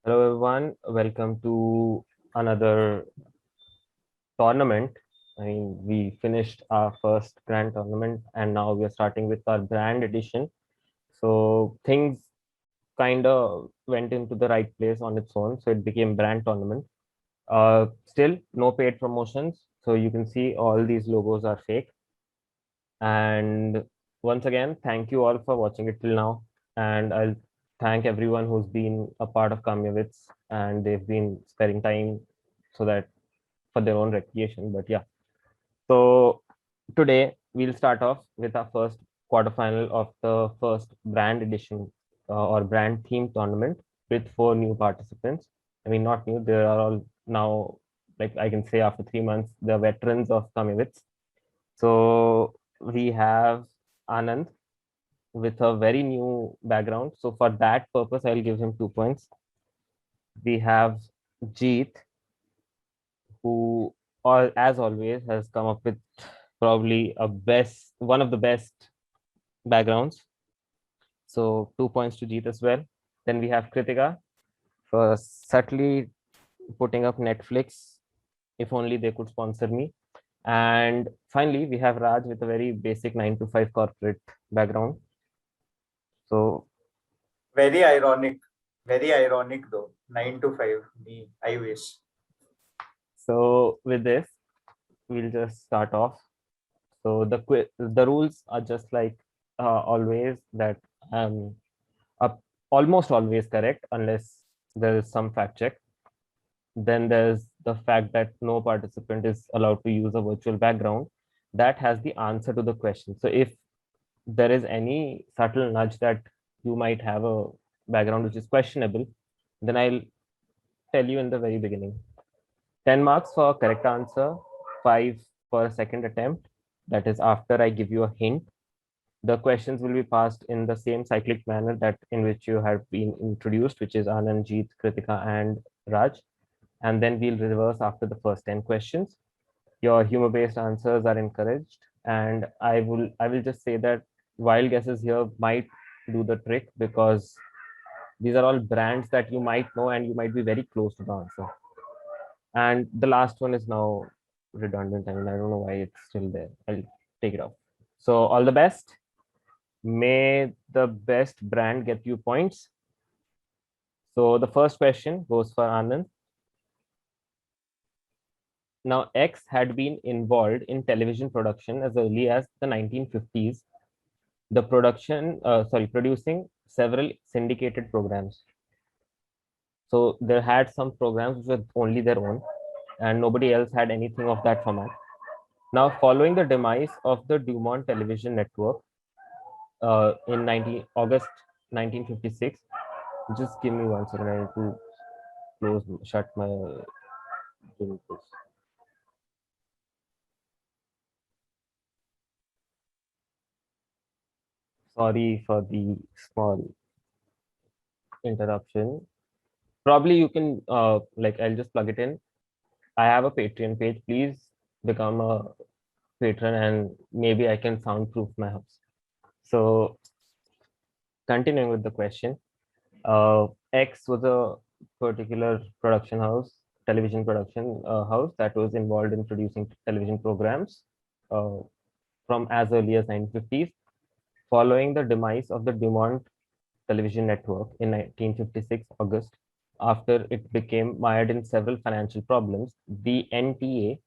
Hello everyone, welcome to another tournament. We finished our first grand tournament and now we are starting with our brand edition. So things kind of went into the right place on its own. So it became brand tournament. Still no paid promotions. So you can see all these logos are fake. And once again, thank you all for watching it till now. And I'll thank everyone who's been a part of Kamyavits and they've been sparing time so that for their own recreation. But yeah, so today we'll start off with our first quarterfinal of the first brand edition or brand theme tournament with 4 new participants. I mean, not new, they are all now, like I can say after 3 months, the veterans of Kamyavits. So we have Anand with a very new background. So for that purpose, I'll give him 2 points. We have Jeet, who, all as always, has come up with probably one of the best backgrounds. So 2 points to Jeet as well. Then we have Kritika for subtly putting up Netflix. If only they could sponsor me. And finally, we have Raj with a very basic 9 to 5 corporate background. So Very ironic though. 9 to 5. Me, I wish. So with this, we'll just start off. So the rules are just like always that um up almost always correct unless there is some fact check. Then there's the fact that no participant is allowed to use a virtual background that has the answer to the question. So if there is any subtle nudge that you might have a background which is questionable, then I'll tell you in the very beginning. 10 marks for correct answer, 5 for a second attempt. That is after I give you a hint. The questions will be passed in the same cyclic manner that in which you have been introduced, which is Anand, Jeet, Kritika, and Raj. And then we'll reverse after the first 10 questions. Your humor-based answers are encouraged. And I will just say that wild guesses here might do the trick because these are all brands that you might know and you might be very close to the answer. And the last one is now redundant. I mean, I don't know why it's still there. I'll take it off. So all the best. May the best brand get you points. So the first question goes for Anand. Now, X had been involved in television production as early as the 1950s. Producing several syndicated programs. So they had some programs which were only their own, and nobody else had anything of that format. Now, following the demise of the Dumont Television Network in August 1956, just give me 1 second. I need to shut my. Sorry for the small interruption. Probably you can I'll just plug it in. I have a Patreon page. Please become a patron and maybe I can soundproof my house. So continuing with the question, X was a particular production house, television production house that was involved in producing television programs uh, from as early as 1950s. Following the demise of the Dumont Television Network in 1956 August, after it became mired in several financial problems, the NTA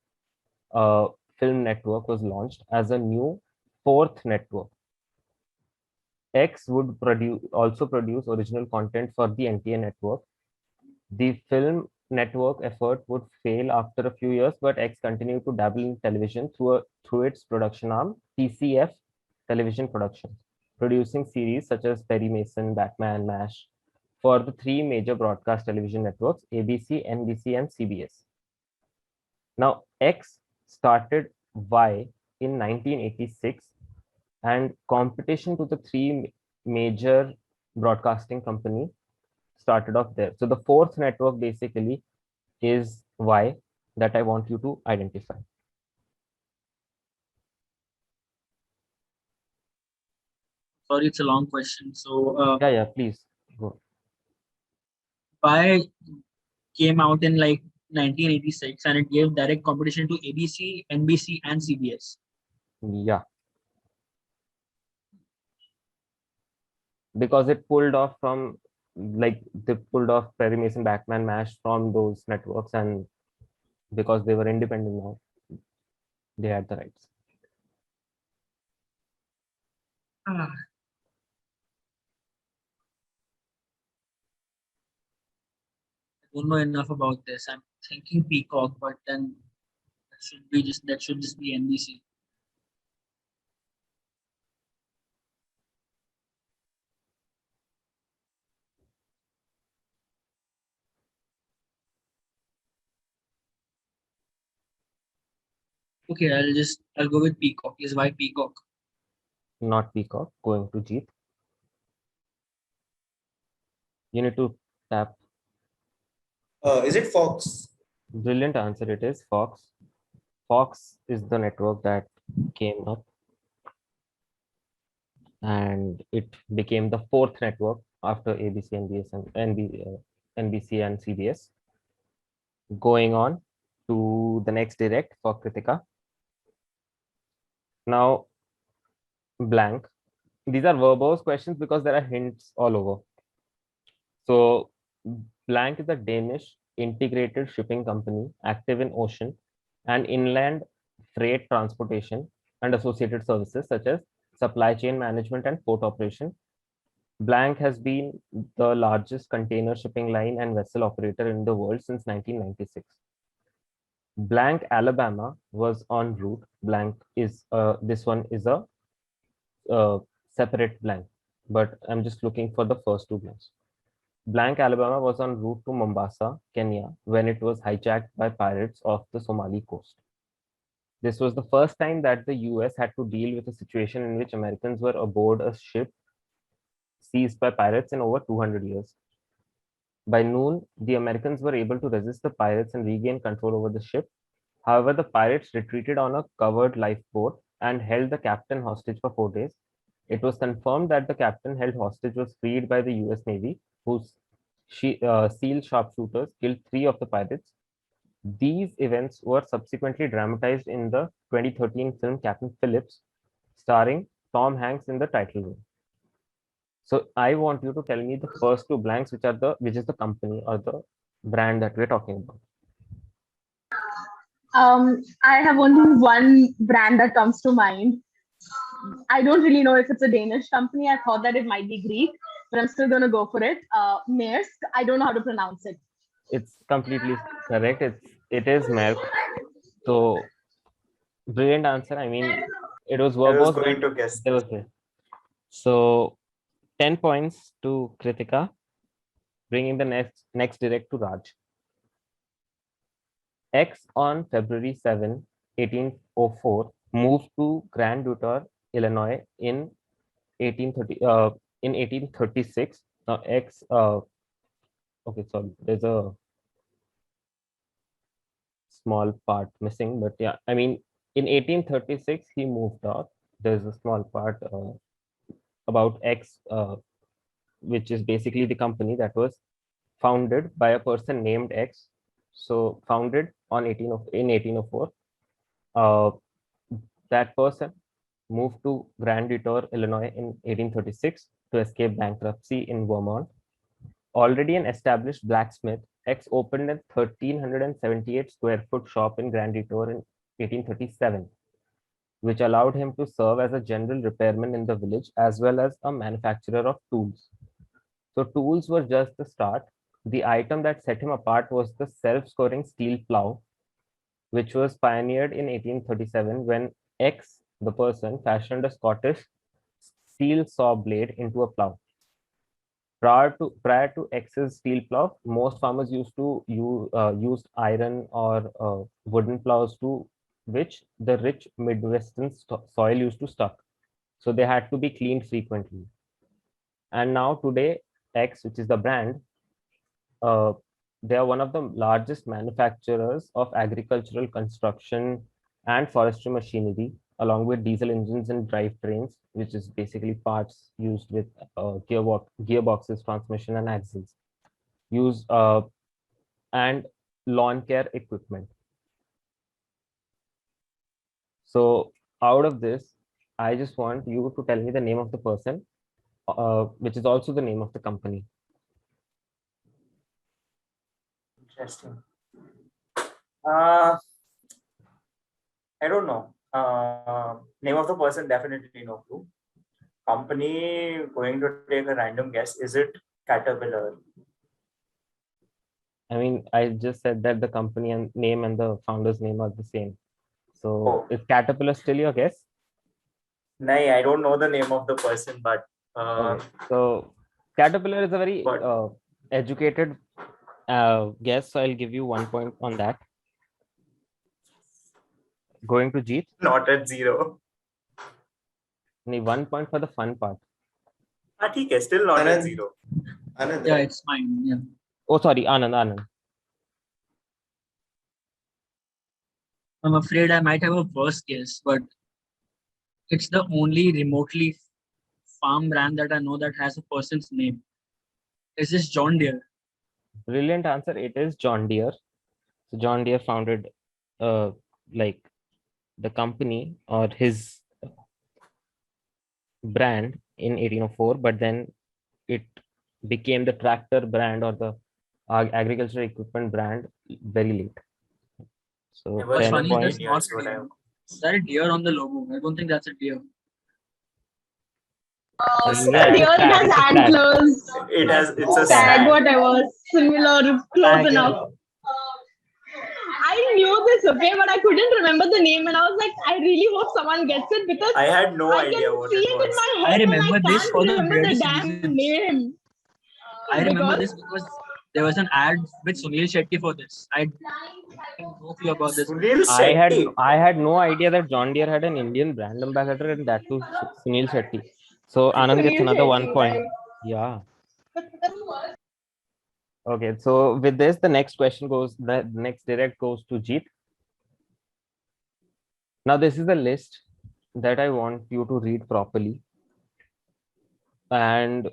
film network was launched as a new fourth network. X would also produce original content for the NTA network. The film network effort would fail after a few years, but X continued to dabble in television through its production arm, TCF Television Productions, producing series such as Perry Mason, Batman, MASH, for the three major broadcast television networks, ABC, NBC, and CBS. Now, X started Y in 1986, and competition to the three major broadcasting company started off there. So the fourth network basically is Y that I want you to identify. Sorry, it's a long question. So Yeah, please go. Spy came out in like 1986 and it gave direct competition to ABC, NBC, and CBS. Yeah. Because it pulled off from, like, they pulled off Perry Mason Batman MASH from those networks, and because they were independent now, they had the rights. Ah. I don't know enough about this. I'm thinking Peacock, but then that should just be NBC. Okay, I'll go with Peacock. Is why Peacock? Not Peacock. Going to Jeet. You need to tap. Is it Fox? Brilliant answer. It is Fox. Fox is the network that came up, and it became the fourth network after ABC, NBC, and CBS. Going on to the next direct for Kritika. Now, blank. These are verbose questions because there are hints all over. So, blank is a Danish integrated shipping company active in ocean and inland freight transportation and associated services such as supply chain management and port operation. Blank has been the largest container shipping line and vessel operator in the world since 1996. Blank, Alabama was en route. Blank is this one is a separate blank, but I'm just looking for the first two blanks. Blank, Alabama was en route to Mombasa, Kenya, when it was hijacked by pirates off the Somali coast. This was the first time that the US had to deal with a situation in which Americans were aboard a ship seized by pirates in over 200 years. By noon, the Americans were able to resist the pirates and regain control over the ship. However, the pirates retreated on a covered lifeboat and held the captain hostage for 4 days. It was confirmed that the captain held hostage was freed by the US Navy, whose SEAL sharpshooters killed 3 of the pirates. These events were subsequently dramatized in the 2013 film Captain Phillips, starring Tom Hanks in the title role. So I want you to tell me the first two blanks, which is the company or the brand that we're talking about. I have only one brand that comes to mind. I don't really know if it's a Danish company. I thought that it might be Greek, but I'm still going to go for it. Maersk. I don't know how to pronounce it. It's completely correct. It is Maersk. So brilliant answer. I mean, it was I was verbose, going but to guess. it was there. So 10 points to Kritika, bringing the next direct to Raj. X on February 7, 1804, moved to Grand Dutor, Illinois in 1836. Now X, okay, sorry, there's a small part missing, but yeah, I mean, in 1836, he moved out. There's a small part about X, which is basically the company that was founded by a person named X. So founded in 1804. That person moved to Grand Detour, Illinois in 1836 to escape bankruptcy in Vermont. Already an established blacksmith, X opened a 1,378 square foot shop in Grand Detour in 1837, which allowed him to serve as a general repairman in the village as well as a manufacturer of tools. So tools were just the start. The item that set him apart was the self-scoring steel plow, which was pioneered in 1837 when X, the person, fashioned a Scottish steel saw blade into a plow. Prior to X's steel plow, most farmers used to use iron or wooden plows to which the rich Midwestern soil used to stuck. So they had to be cleaned frequently. And now today, X, which is the brand, they are one of the largest manufacturers of agricultural construction and forestry machinery, along with diesel engines and drivetrains, which is basically parts used with gearboxes, transmission, and axles. use and lawn care equipment. So out of this, I just want you to tell me the name of the person, which is also the name of the company. Interesting. I don't know. Name of the person, definitely no clue. Company, going to take a random guess. Is it Caterpillar? I mean, I just said that the company and name and the founder's name are the same. So Oh. is Caterpillar still your guess? No, I don't know the name of the person, but Okay. So Caterpillar is a very But- educated guess. So I'll give you 1 point on that. Going to Jeet, not at 0. only 1 point for the fun part. Okay, still not at Anand. 0. Anand, Yeah, right? it's fine. Yeah. Oh, sorry, Anand. I'm afraid I might have a worse guess, but it's the only remotely farm brand that I know that has a person's name. Is this John Deere? Brilliant answer. It is John Deere. So John Deere founded like the company or his brand in 1804, but then it became the tractor brand or the agricultural equipment brand very late. So Never What's 10 funny is points. there's not Years, what I have. is there a deer on the logo? I don't think that's a deer. Yeah, Deer, it has it's a stag. antlers, It's a stag, stag. whatever, similar, close Stag, yeah. enough. I knew this, okay, but I couldn't remember the name, and I was like, I really hope someone gets it because I had no I idea can what see it it in was. my I head, remember and I this can't for the remember the various damn reasons. name. I remember Because- this because there was an ad with Sunil Shetty for this. I had no clue about this. Sunil I Shetty. had no idea that John Deere had an Indian brand ambassador and that too Sunil Shetty. So Anand gets Sunil another 1 Shetty, point. right? Yeah. Okay, so with this, the next question goes, the next direct goes to Jeet. Now, this is a list that I want you to read properly. And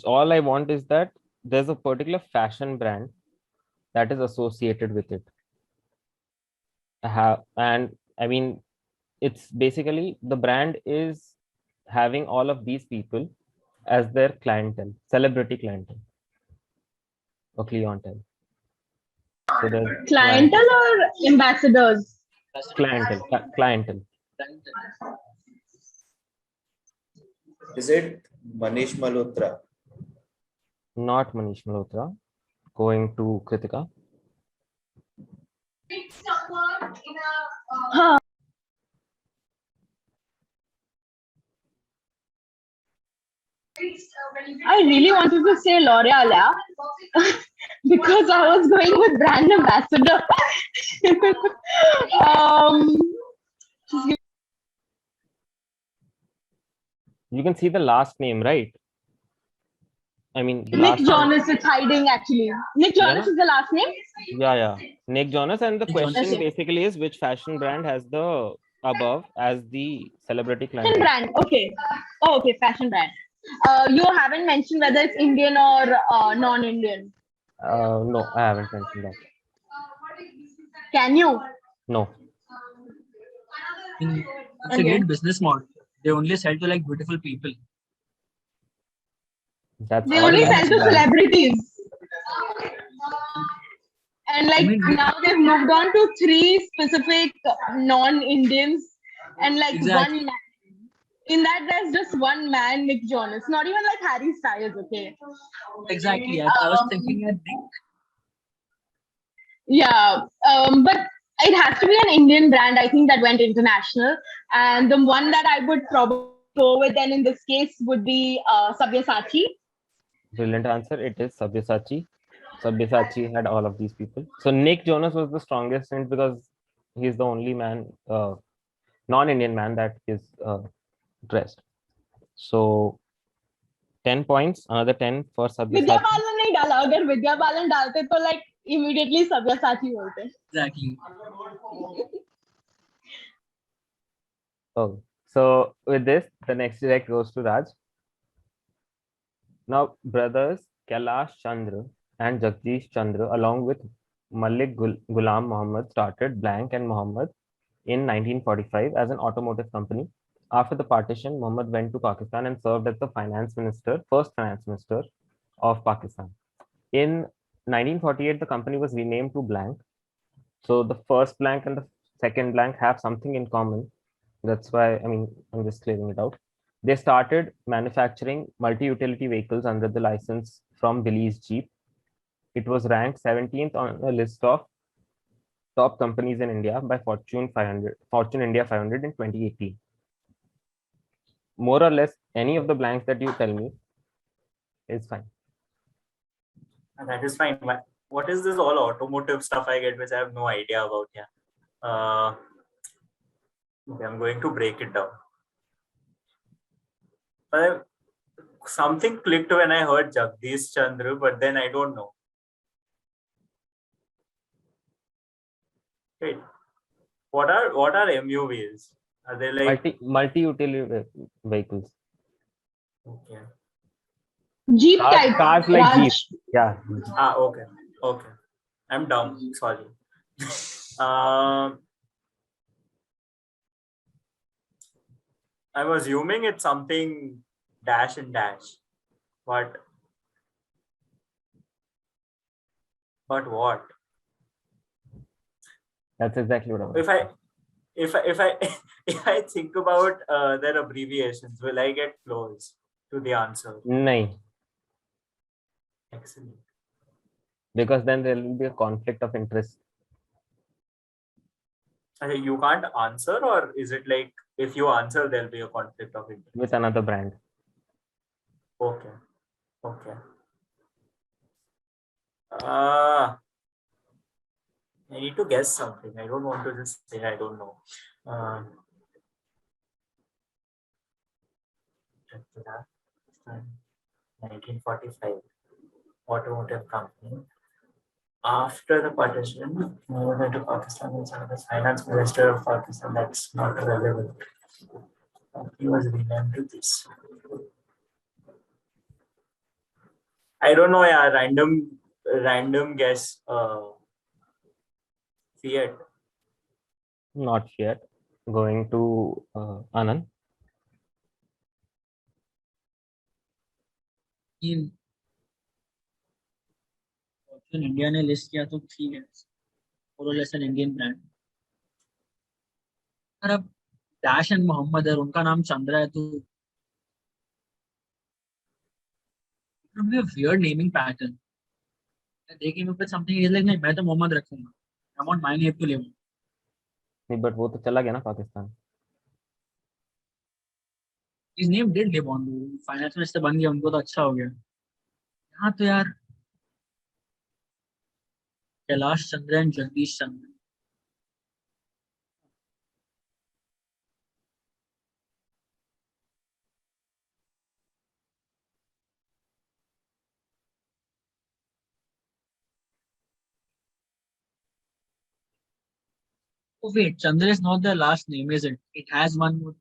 all I want is that there's a particular fashion brand that is associated with it. And I mean, it's basically the brand is having all of these people as their clientele, celebrity clientele or clientele. So there's Clientele or ambassadors? clientele. Is it Manish Malhotra? Not Manish Malhotra. Going to Kritika. I really wanted to say L'Oreal, yeah, because I was going with brand ambassador. You can see the last name, right? I mean, the Nick last Jonas is hiding actually. Nick Jonas Yeah. is the last name. Yeah. Nick Jonas. And the Nick Jonas. question Okay. basically is which fashion brand has the above as the celebrity Fashion client? brand. Okay. Oh, okay. Fashion brand. You haven't mentioned whether it's Indian or non-Indian. No, I haven't mentioned that. Can you? No. It's a Okay. great business model. They only sell to like beautiful people. That's They all only I sell have to to add. celebrities. And like I mean, now they've moved on to 3 specific non-Indians and like Exactly. one man. In that, there's just one man, Nick Jonas. Not even like Harry Styles, okay? Exactly. I was thinking at Nick. Yeah, but it has to be an Indian brand, I think, that went international. And the one that I would probably go with then in this case would be Sabyasachi. Brilliant answer. It is Sabyasachi. Sabyasachi had all of these people. So Nick Jonas was the strongest hint because he's the only man, non-Indian man that is dressed. So 10 points, another 10 for Vidya Sabyasachi. Balan नहीं डाला अगर विद्या बालन डालते तो like immediately Sabyasachi बोलते. Exactly. Oh, so with this, the next direct goes to Raj. Now, brothers Kailash Chandra and Jagdish Chandra, along with Malik Ghulam Muhammad, started Blank and Muhammad in 1945 as an automotive company. After the partition, Muhammad went to Pakistan and served as the first finance minister of Pakistan. In 1948, the company was renamed to Blank. So the first Blank and the second Blank have something in common. That's why, I'm just clearing it out. They started manufacturing multi-utility vehicles under the license from Belize Jeep. It was ranked 17th on a list of top companies in India by Fortune India 500 in 2018. More or less, any of the blanks that you tell me is fine. That is fine. What is this all automotive stuff I get, which I have no idea about? Yeah. Okay, I'm going to break it down. Something clicked when I heard Jagdish Chandra, but then I don't know. Wait, what are MUVs? Are they like multi-utility vehicles? Okay. Jeep type. Cars like Raj. Jeep. Yeah. Okay. I'm dumb. Sorry. I'm assuming it's something dash and dash, but what? That's exactly what I was. If I think about their abbreviations, will I get close to the answer? No. Excellent. Because then there will be a conflict of interest. You can't answer, or is it like if you answer, there'll be a conflict of interest with another brand? Okay. I need to guess something. I don't want to just say I don't know. 1945 automotive company. After the partition, moved into Pakistan and served as finance minister of Pakistan. That's not relevant. He was renamed to this. I don't know. Yeah, random guess. Fiat. Not yet. Going to Anand. India ने list किया तो ठीक है, और less an Indian brand. और अब dash and Mohammad है, उनका नाम चंद्रा है, तो it would be a weird naming pattern. They came up with something, he's like, नहीं मैं तो मोहम्मद रखूंगा, I want my name to live. नहीं, but वो तो चला गया ना Pakistan. His name did live on. Finance minister बन गया, उनको तो अच्छा हो गया. यहाँ तो यार Kailash Chandra and Jagdish Chandra. Oh wait, Chandra is not the last name, is it? It has one more.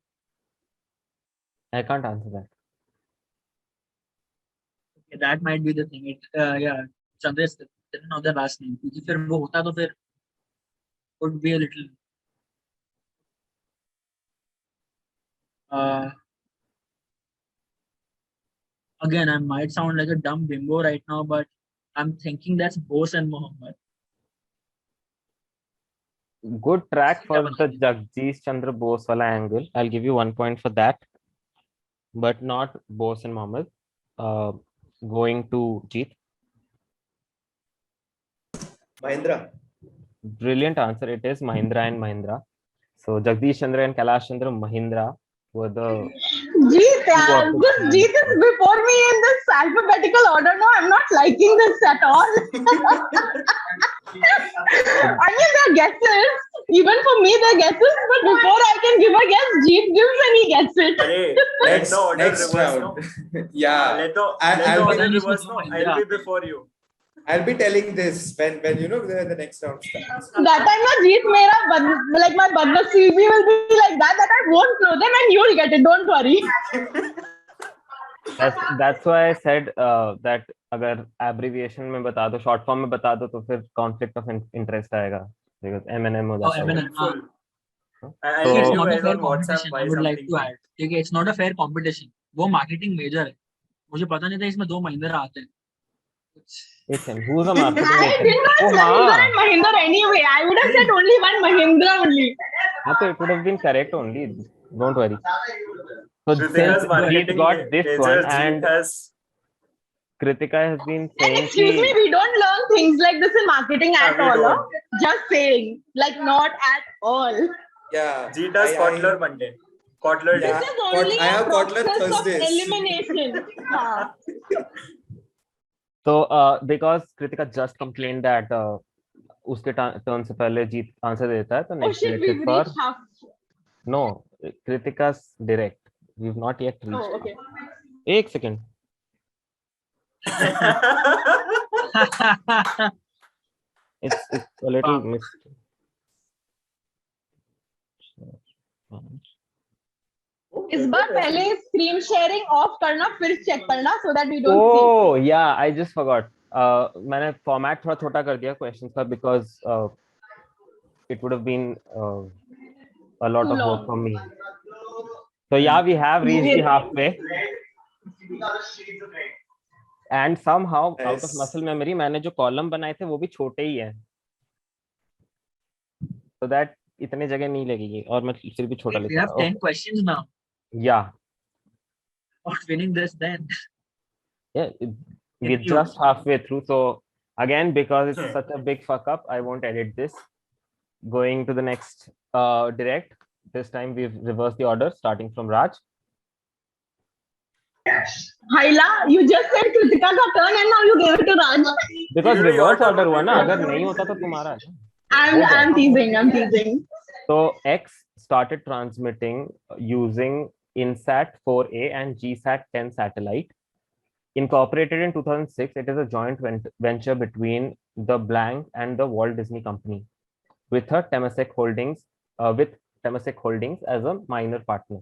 I can't answer that. Okay, that might be the thing. Yeah, Chandra is not the last name. क्योंकि फिर वो होता तो फिर would be a little. Again, I might sound like a dumb bimbo right now, but I'm thinking that's Bose and Mohammed. Good track for the Jagdish Chandra Bose wala angle. I'll give you 1 point for that, but not Bose and Mohammed. Going to Jeet. Mahindra. Brilliant answer. It is Mahindra and Mahindra. So Jagdish Chandra and Kailash Chandra Mahindra were the. Jeet, Jeet is before me in this alphabetical order. No, I'm not liking this at all. I mean, they're guesses. Even for me, they're guesses. But before I can give a guess, Jeet gives and he gets it. Next round. Yeah. Let the order reverse. No, I'll be before you. I'll be telling this when the next round starts. That time, na Jeet, like my badnasibi will be like that I won't know them and you'll get it. Don't worry. That's why I said that अगर abbreviation में बता दो, short form में बता दो, तो फिर conflict of interest आएगा, बिकॉज M&M हो Oh, जाता है वो। M&M. Full. I'll So- See, tell it's you not a guys fair on WhatsApp competition. why I would like something to changed. add. क्योंकि it's not a fair competition. वो marketing major है. मुझे पता नहीं था इसमें 2 महिंद्रा आते हैं. एक second, who's a marketing I major? did not Oh, Mahindra हाँ, and Mahindra anyway. I would have said only one Mahindra only. हाँ, तो it would have been correct only. Don't worry. So Kritika's since marketing Jeet got this major, one Jeet and has Kritika has been And saying excuse me, we don't learn things like this in marketing at we all. don't. Huh? Just saying, like not at all. Yeah. Jeet has Kotler Monday. Kotler Yeah. Day. This is only I a have Kotler process of Thursdays. elimination. हाँ. so because Kritika just complained that उसके turn से पहले जीत answer देता है, तो Oh next shit, we've directed for reached half. No Kritika's direct. We've not yet reached. Oh, okay. एक second, it's a little Wow. missed. इस बार पहले स्क्रीन शेयरिंग ऑफ करना फिर चेक करना so that we don't see. Oh yeah, I just forgot. मैंने format थोड़ा छोटा कर दिया क्वेश्चंस का because it would have been a lot Too of work long. for me. So yeah, we have reached the halfway. And somehow out of Nice. muscle memory मैंने जो column बनाए थे वो भी छोटे ही हैं, so that इतने जगह नहीं लगेगी, और मैं फिर भी छोटा We लिखा have 10 questions now. Yeah, Not winning this then. yeah, we're you. just halfway through. So again, because it's such a big fuck up, I won't edit this. Going to the next direct. This time we've reversed the order, starting from Raj. Haila, you just said Kritika ka turn and now you gave it to Raj. Because Usually your reverse turn order would हुआ be ना, first. अगर नहीं होता तो तुम्हारा है। I'm teasing. I'm teasing. So X started transmitting using INSAT 4A and GSAT 10 satellite. Incorporated in 2006, it is a joint venture between the Blank and the Walt Disney Company, with Temasek Holdings as a minor partner.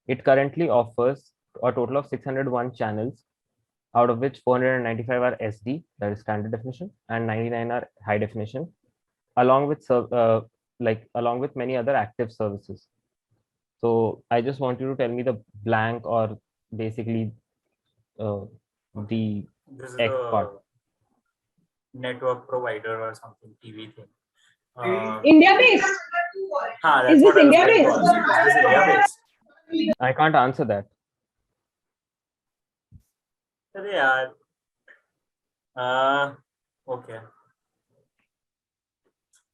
It currently offers a total of 601 channels, out of which 495 are SD, that is standard definition, and 99 are high definition, along with many other active services. So I just want you to tell me the blank, or basically the This is X a part. network provider or something, TV thing. India based. That's Is this what I was India trying to based? ask. Is this India based? I can't answer that. अरे यार. Okay.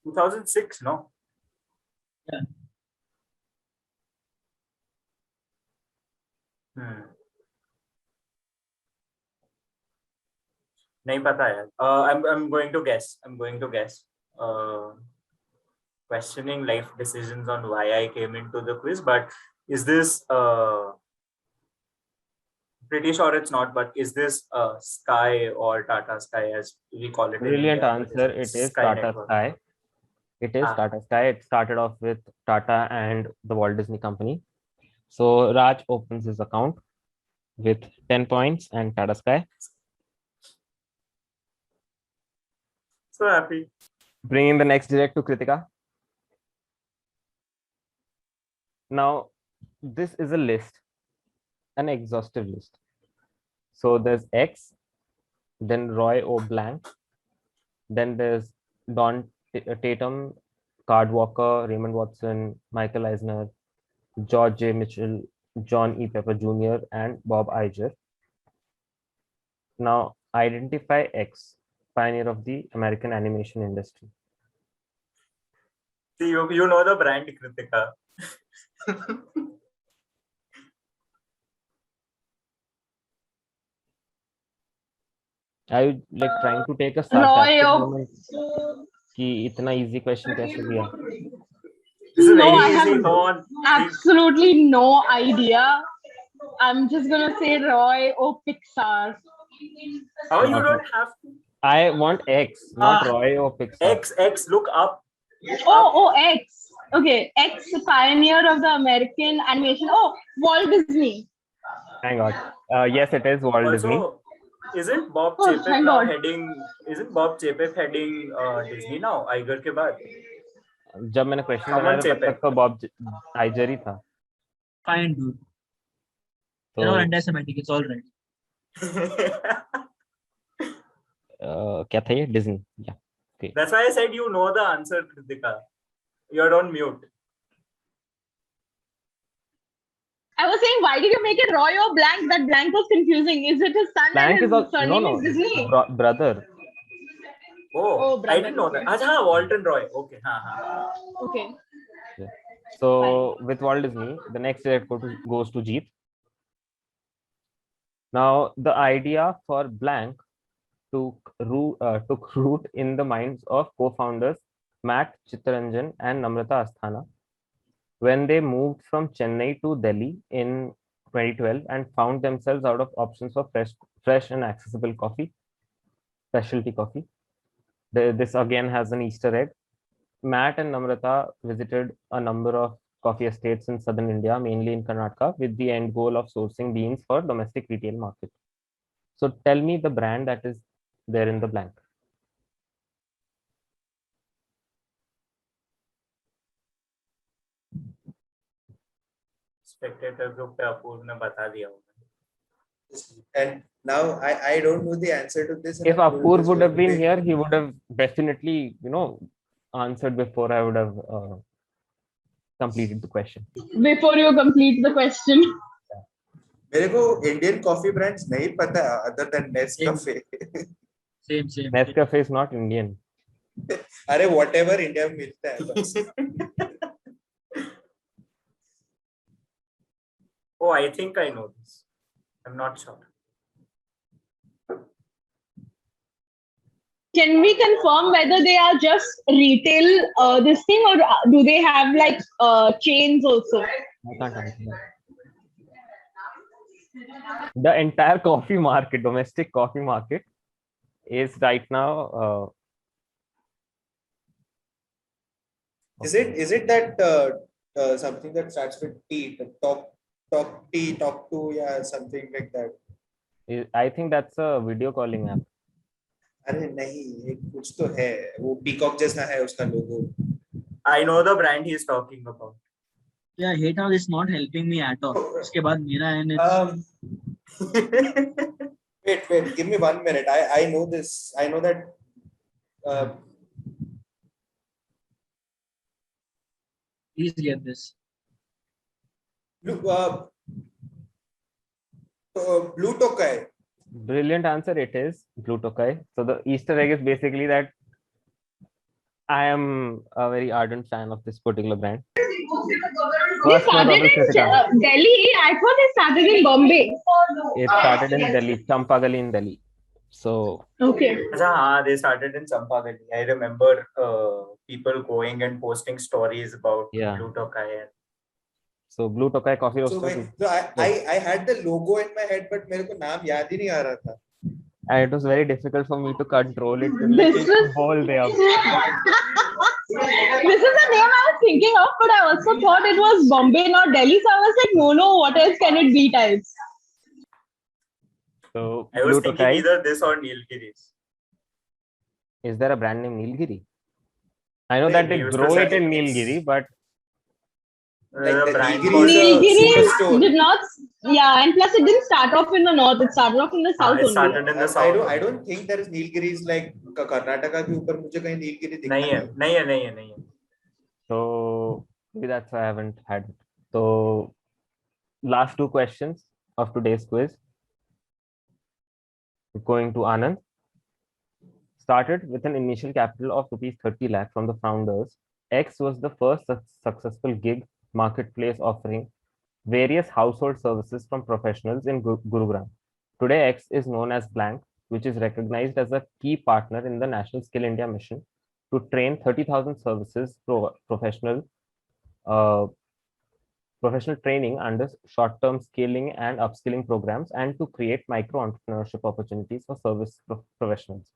2006, no? Yeah. नहीं पता यार. I'm going to guess. Questioning life decisions on why I came into the quiz, but is this pretty sure it's not, but is this Sky or Tata Sky as we call it? Brilliant in India? answer. It is Sky Tata Network. Sky. It is Ah. Tata Sky. It started off with Tata and the Walt Disney Company. So Raj opens his account with 10 points and Tata Sky. So happy. Bringing the next direct to Kritika. Now, this is a list, an exhaustive list. So there's X, then Roy O. Blank, then there's Don Tatum, Card Walker, Raymond Watson, Michael Eisner, George J. Mitchell, John E. Pepper Jr., and Bob Iger. Now, identify X, pioneer of the American animation industry. See, you know the brand Kritika. Are you like trying to take a Roy sarcastic O. moment कि इतना easy question कैसे दिया? This is No, very I easy. have Come on. absolutely no idea. I'm just gonna say Roy or Pixar. How you don't have to? I want X, not Roy or Pixar. X, look up. Oh, X. Okay, X, pioneer of the American animation. Oh, Walt Disney. Hang on. Yes, it is Walt Disney. Also, Isn't Bob Oh, Chapek thank now God. heading? Isn't Bob Chapek heading Disney now? Iger के बाद. जब मैंने question Someone बनाया था तब Chapek. तक तो Bob आइजर ही था. Fine, dude. You're all तो anti-Semitic. It's all right. क्या था ये? डिज्नी. या That's why I said you know the answer, Kritika. You're on mute. I was saying, why did you make it Roy or Blank? That Blank was confusing. Is it his son Blank and is his all, surname no is Disney? brother. Oh, Oh, I brother, didn't know okay. that. Acha, Walton Roy. Okay, हाँ. Okay. So with Walt Disney, the next year goes to Jeet. Now the idea for Blank took root in the minds of co-founders Matt Chittaranjan and Namrata Asthana when they moved from Chennai to Delhi in 2012 and found themselves out of options for fresh and accessible coffee, specialty coffee. This again has an Easter egg. Matt and Namrata visited a number of coffee estates in southern India, mainly in Karnataka, with the end goal of sourcing beans for domestic retail market. So tell me the brand that is there in the blank. Spectator group पे अपूर्व ने बता दिया होगा. And now I don't know the answer to this. and If Apoorv Apoorv is would have going been to here, he would have definitely, answered before I would have completed the question. Before you complete the question. मेरे को Indian coffee brands नहीं पता other than Nescafe. Same. Nescafe is not Indian. अरे whatever India में मिलता है बस. Oh, I think I know this. I'm not sure. Can we confirm whether they are just retail this thing or do they have like chains also? I can't answer that. The entire coffee market, domestic coffee market, is right now. Is it that something that starts with T, the top T, top two, yeah, something like that? I think that's a video calling app. अरे नहीं, एक कुछ तो है, वो peacock जैसा है उसका लोगो. I know the brand he's talking about. Yeah, I hate how it's not helping me at all. उसके बाद मेरा and it's Wait, give me 1 minute. I know this. I know that. please get this. Blue Tokai. Brilliant answer. It is Blue Tokai. So the Easter egg is basically that I am a very ardent fan of this particular brand. They First one, started Robert in Kritika. Delhi. I thought they started in Bombay. It started in Delhi, Champagali in Delhi. So Okay. Acha, they started in Champagali. I remember people going and posting stories about Yeah. Blue Tokai. So Blue Tokai coffee So, roaster. so I had the logo in my head, but मेरे को नाम याद ही नहीं आ रहा था. And it was very difficult for me to control it. This is Bol de ab. this is the name I was thinking of, but I also thought it was Bombay, not Delhi. So I was like, no, what else can it be? Types. So I was Blue thinking Tokai. either this or Nilgiris. Is there a brand name Nilgiri? I know They that they used to grow sell it in it. Nilgiri, but Like The the brand Nilgiri called is a Nilgiri superstore. did not. Yeah, and plus it didn't start off in the north. It started off in the south it only. started in the south. I don't think there is Nilgiris like Karnataka के ऊपर मुझे कहीं नीलगिरी दिखता नहीं है, नहीं है. so maybe that's why I haven't had it. So last two questions of today's quiz. Going to Anand. Started with an initial capital of rupees 30 lakh from the founders. X was the first successful gig marketplace offering various household services from professionals in Gurugram. Today, X is known as Blank, which is recognized as a key partner in the National Skill India mission to train 30,000 services professional training under short-term scaling and upskilling programs and to create micro-entrepreneurship opportunities for service professionals.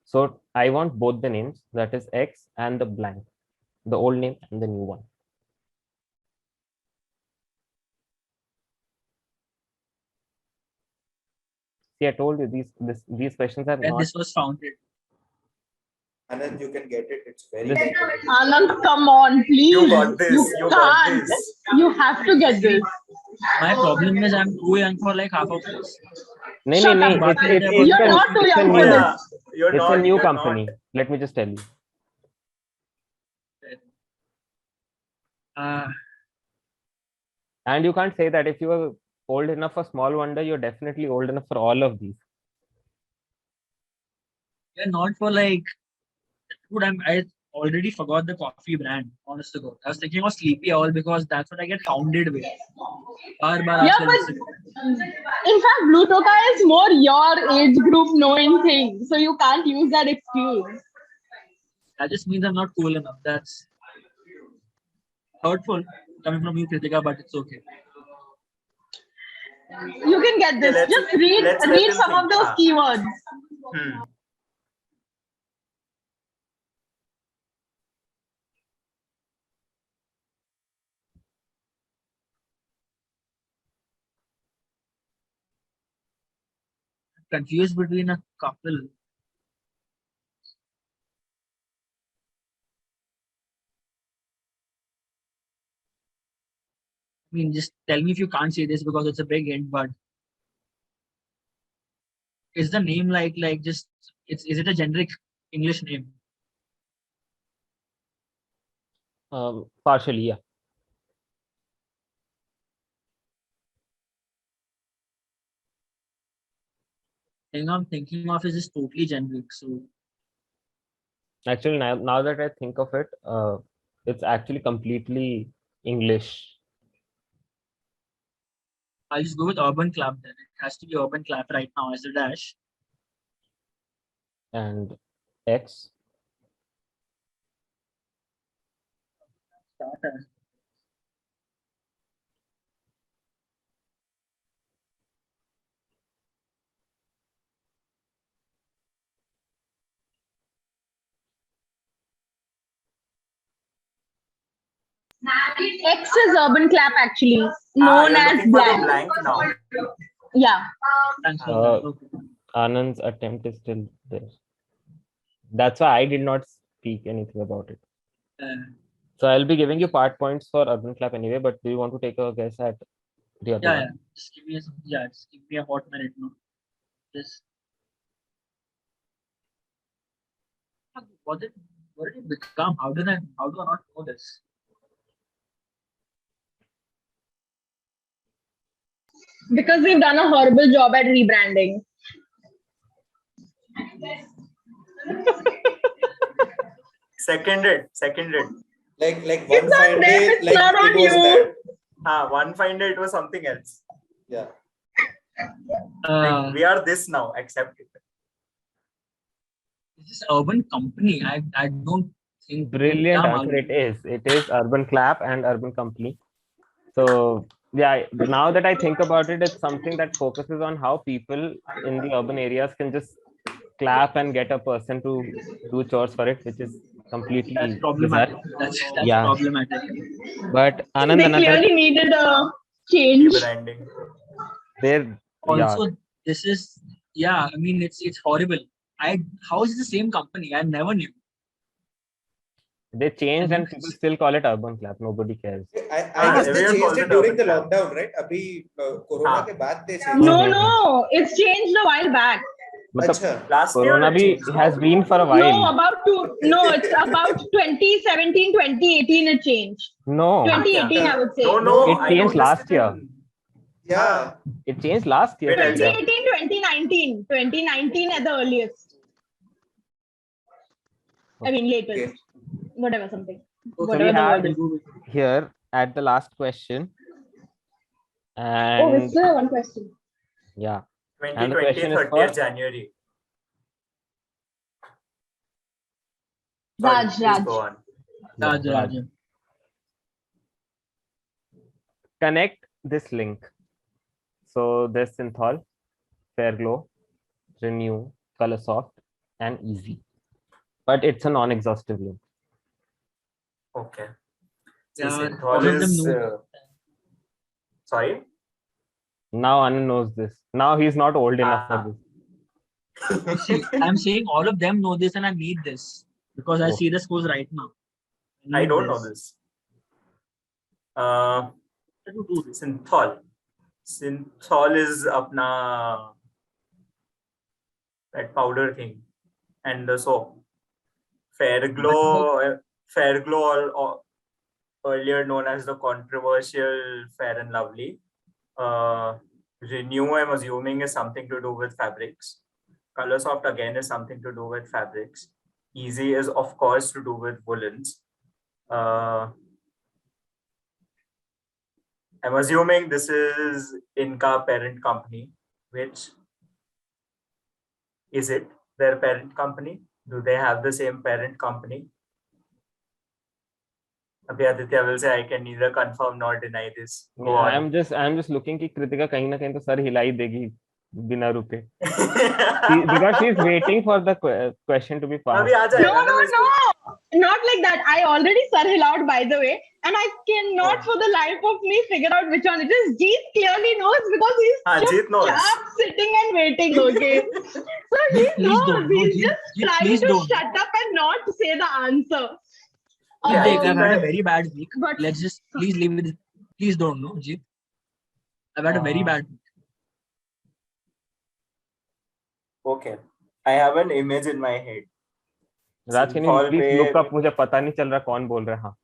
So I want both the names, that is X and the Blank, the old name and the new one. See, I told you these questions are Where not. this was founded. Anand, you can get it. It's very This- competitive. Anand, come on, please. You got this. You got can't. this. You have to get this. My problem is I'm too young for like half of this. No, Shut no, up. no. You're You're not too young Oh, for yeah. this. You're It's not. a new you're company. not. Let me just tell you. Uh, And you can't say that if you were old enough for Small Wonder, you're definitely old enough for all of these. They're not for like, dude, I already forgot the coffee brand, honest to God. I was thinking of Sleepy Owl because that's what I get hounded with. Yeah, but in fact, Blue Toka is more your age group knowing things. So you can't use that excuse. That just means I'm not cool enough. That's hurtful coming from you, Kritika, but it's okay. You can get this. let's- Just read let's let them some of think. those Ah. keywords. Hmm. Confused between a couple. I mean, just tell me if you can't say this because it's a big hint, but is the name like just is it a generic English name? Partially, yeah. Thing I'm thinking of is just totally generic. So Actually, now that I think of it, it's actually completely English. I'll just go with Urban Clap then. It has to be Urban Clap right now as a dash. And X. Start as X is Urban Clap actually, known you're as looking for the blank. blank now. Yeah. thanks for Uh, that. Okay. Anand's attempt is still there. That's why I did not speak anything about it. So I'll be giving you part points for Urban Clap anyway, but do you want to take a guess at the other Yeah, one? yeah. Just give me just give me a hot minute now. Just what did it become? How do I not know this? Because we've done a horrible job at rebranding. Seconded. Like It's one not fine them, day, it's like not it on was you. that. One fine day it was something else. Yeah. Like, we are this now. Accept it. Is this Urban Company? I don't think. Brilliant Yeah, answer. Malvi. It is Urban Clap and Urban Company. So yeah, now that I think about it, it's something that focuses on how people in the urban areas can just clap and get a person to do chores for it, which is completely That's bizarre. problematic. That's Yeah. problematic. But Anand, They another clearly needed a change. Rebranding. there, yeah, Also, this is I mean it's horrible. How is it the same company? I never knew. they changed and people still call it Urban Clap. Nobody cares. I guess they everyone changed calls it it during the Urban Clap. lockdown, right? Abhi Corona हाँ. के बाद they changed. No, Mhm. no, it's changed a while back. मतलब अच्छा. Last Corona year it bhi changed, no? has been for a No, while. it's about 2017, 2018 it changed. No, 2018, I would say. No, it I changed know last this. year. Yeah. It changed last year. Wait, I'll check. 2018, 2019 at the earliest. I mean, latest. Okay. Whatever, something. So Whatever we the word had is. here at the last question, Oh, and it's one question. yeah, And the 2020, question is 30th for- January. Sorry, Raj, please Raj. go on. Raj, Raj. Raj. Connect this link. So there's Synthol, Fairglow, Renew, Colorsoft, and Easy. But it's a non-exhaustive link. Okay. See, Yeah, Synthol all of them is, know. sorry? Now Anand knows this. Now he's not old enough for Ah. this. See, I'm saying all of them know this and I need this because I Oh. see the scores right now. I need don't know this. To do this. Synthol. Synthol is apna that powder thing and the soap. Fairglow, or earlier known as the controversial Fair and Lovely. Renew, I'm assuming, is something to do with fabrics. Colorsoft again is something to do with fabrics. Easy is of course to do with woolens. I'm assuming this is Inca parent company. Which is it? Their parent company? Do they have the same parent company? Abhiyaditya will say I can neither confirm nor deny this. Go on. I'm just looking कि कृतिका कहीं ना कहीं तो sir हिला ही देगी बिना रुके. Because she's waiting for the question to be passed. अभी आ No, जाएगा ना no, मैं इसको- no. Not like that. I already Sir out, by the way, and I cannot Oh. for the life of me figure out which one it is. Jeet clearly knows because he's just Jeet knows. sitting and waiting. Okay, so he Please knows. don't. No, He's Jeet, just Jeet, trying please to don't. shut up and not say the answer. Yeah, Jeet, I I've think had a I- very bad week. But- Let's just please leave it. Please don't know, Jeet. I've had a very bad week. Okay. I have an image in my head. Raj, can you Synthol please पे- look up? मुझे पता नहीं चल रहा कौन बोल रहा है. हाँ.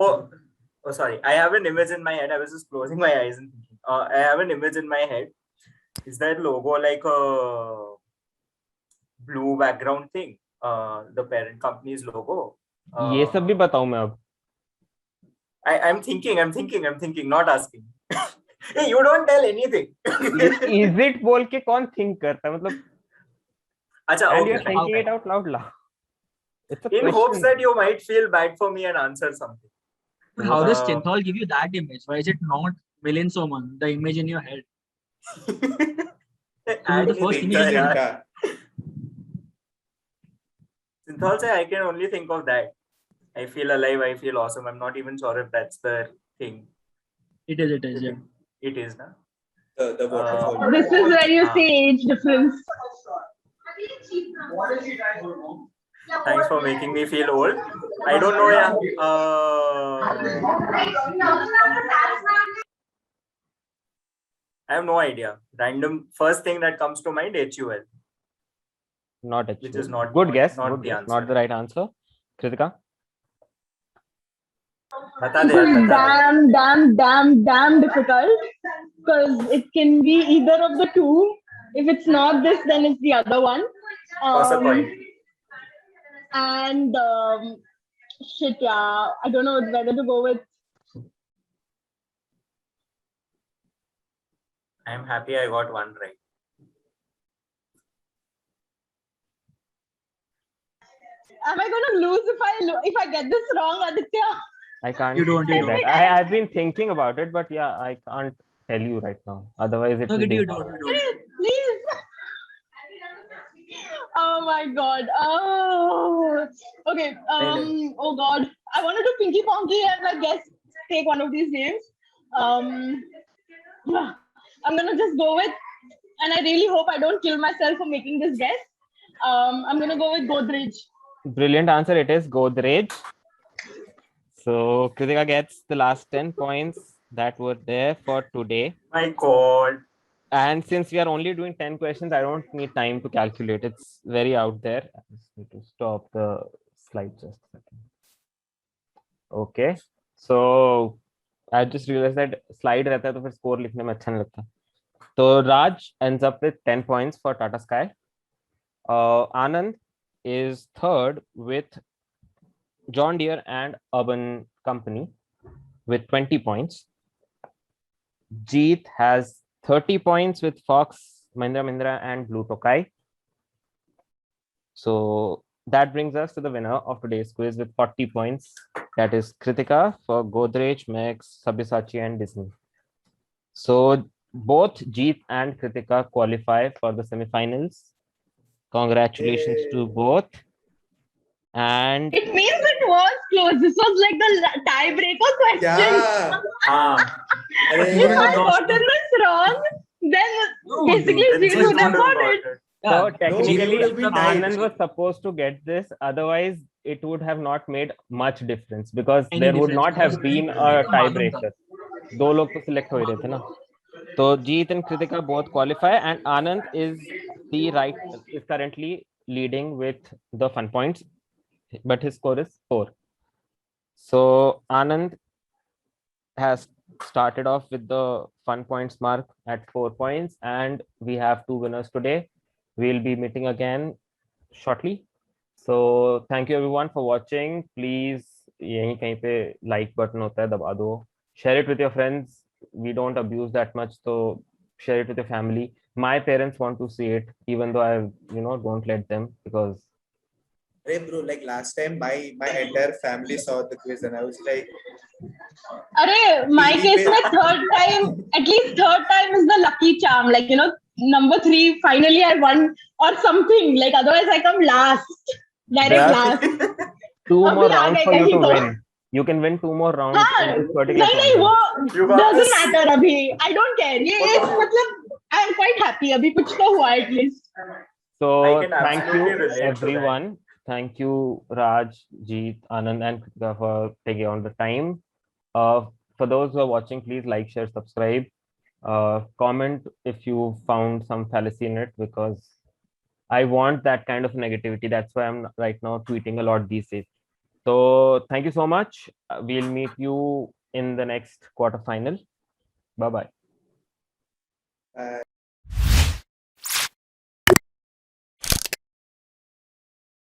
Oh, sorry. I have an image in my head. I was just closing my eyes and thinking. I have an image in my head. Is that logo like a blue background thing? The parent company's logo. ये सब भी बताऊं मैं अब. I'm thinking, not asking. Hey, you don't tell anything. Is it बोल के कौन think करता है मतलब? Acha, And okay, you're fine, thinking fine. it out loud. It's a In question. hopes that you might feel bad for me and answer something. But how does Uh, Synthol give you that image? Why is it not Milind Soman, the image in your head? And the first anything, image yeah. Yeah. Synthol say I can only think of that. I feel alive, I feel awesome. I'm not even sure if that's the thing. It is, yeah. It is, na? The waterfall. This is where you see age difference. Thanks for making me feel old. I don't know, yeah. I have no idea. Random first thing that comes to mind, HUL. Not actually. Which is not- Good guess. not Good the guess. answer. Not the right answer. Kritika? बता दे यार, बता दे. Damn difficult. Because it can be either of the two. If it's not this, then it's the other one. Toss a coin. And shit, yeah, I don't know whether to go with. I'm happy I got one right. Am I gonna lose if I get this wrong, Aditya? I can't You don't, say you don't. that. I've been thinking about it, but yeah, I can't tell you right now. Otherwise, it No, will be you don't. Please. Oh my god. Oh. Okay. Oh god. I want to do Pinky Ponky and I guess take one of these names. I'm gonna just go with, and I really hope I don't kill myself for making this guess. I'm gonna go with Godrej. brilliant answer. It is Godrej. So Kritika gets the last 10 points that were there for today. My God. And since we are only doing 10 questions, I don't need time to calculate. It's very out there. I just need to stop the slide just a second. Okay. So I just realized that slide रहता है तो फिर score लिखने में अच्छा नहीं लगता. So Raj ends up with 10 points for Tata Sky. Anand is third with John Deere and Urban Company with 20 points. Jeet has 30 points with Fox, Mahindra Mahindra and Blue Tokai. So that brings us to the winner of today's quiz with 40 points. That is Kritika for Godrej, Max, Sabyasachi and Disney. So both Jeet and Kritika qualify for the semifinals. Congratulations to both. And It means it was close. This was like the tiebreaker question. Yeah. Ah, If I Arey, gotten this wrong, then No, basically dude, we then would just have don't got have it. Yeah, So No, we technically, would have been nice. Anand was supposed to get this. Otherwise, it would have not made much difference because any there would difference not have because been a मुझे तो मालूम था। tiebreaker. दो लोग तो select हो ही रहे थे ना. So Jeet and Kritika both qualify, and Anand is currently leading with the fun points, but his score is 4. So Anand has started off with the fun points mark at 4 points, and we have 2 winners today. We'll be meeting again shortly. So thank you everyone for watching. Please यहीं कहीं पे like button होता है, दबा दो. Share it with your friends. We don't abuse that much, so share it with your family. My parents want to see it, even though I don't let them because Hey bro, like last time my entire family saw the quiz and I was like, Arey, my TV case पे- में third time, at least third time is the lucky charm. Like, number 3, finally I won or something. Like, otherwise I come last. Direct Yeah. last. 2 अभी more आ rounds गए for you कहीं to तो। win. You can win 2 more rounds हाँ, in this particular नहीं tournament. वो doesn't matter अभी. I don't care. ये मतलब I am quite happy. अभी कुछ तो हुआ at least. So I can thank you absolutely relate to that. everyone. Thank you Raj, Jeet, Anand, and Kritika for taking on the time. For those who are watching, please like, share, subscribe. Comment if you found some fallacy in it because I want that kind of negativity. That's why I'm right now tweeting a lot these days. So thank you so much. We'll meet you in the next quarterfinal. Bye bye.